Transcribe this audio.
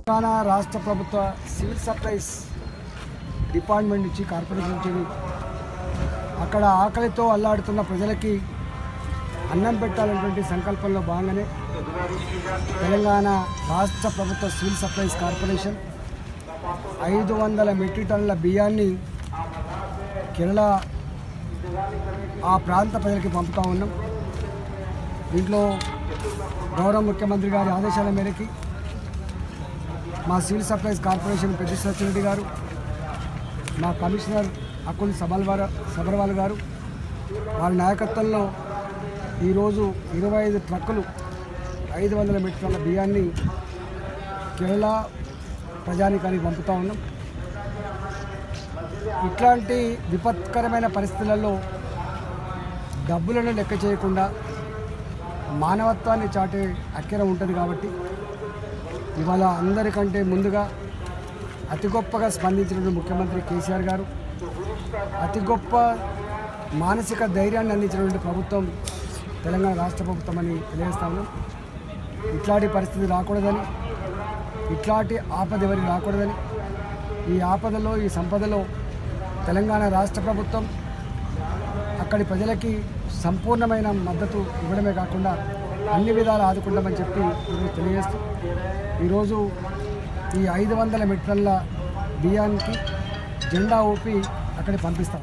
తెలంగాణ రాష్ట్ర ప్రభుత్వ civil supplies department నుంచి కార్పొరేషన్ నుంచి అక్కడ ఆకలితో అల్లాడుతున్న ప్రజలకి అన్నం పెట్టాలనేటువంటి సంకల్పంలో భాగంగానే తెలంగాణ రాష్ట్ర ప్రభుత్వ సివిల్ సప్లైస్ కార్పొరేషన్ 500 మెట్రిక్ టన్నుల బియ్యాన్ని కేరళ ఆ ప్రాంత ప్రజలకి పంపుతూ ఉన్నాం. దీంట్లో గౌరవ ముఖ్యమంత్రి గారి ఆదేశాల మేరకి మా సివిల్ సప్లైస్ కార్పొరేషన్ పెద్ద సత్యరెడ్డి గారు, మా కమిషనర్ అకుల్ సబర్వాల్ గారు వారి నాయకత్వంలో ఈరోజు 25 ట్రక్కులు 500 మెట్రిక్ టన్నుల బియ్యాన్ని కేరళ ప్రజానికానికి పంపుతూ ఉన్నాం. ఇట్లాంటి విపత్కరమైన పరిస్థితులలో డబ్బులను లెక్క చేయకుండా మానవత్వాన్ని చాటే అక్కర ఉంటుంది. కాబట్టి ఇవాళ అందరికంటే ముందుగా అతి గొప్పగా స్పందించినటువంటి ముఖ్యమంత్రి కేసీఆర్ గారు, అతి గొప్ప మానసిక ధైర్యాన్ని అందించినటువంటి ప్రభుత్వం తెలంగాణ రాష్ట్ర ప్రభుత్వం అని తెలియజేస్తాము. ఇట్లాంటి పరిస్థితి రాకూడదని, ఇట్లాంటి ఆపద ఎవరికి రాకూడదని, ఈ ఆపదలో ఈ సంపదలో తెలంగాణ రాష్ట్ర ప్రభుత్వం అక్కడి ప్రజలకి సంపూర్ణమైన మద్దతు ఇవ్వడమే కాకుండా అన్ని విధాలు ఆదుకుంటామని చెప్పి ఈరోజు తెలియజేస్తూ ఈరోజు ఈ 500 మెట్రిక్ టన్నుల బియ్యానికి జెండా ఊపి అక్కడికి పంపిస్తాం.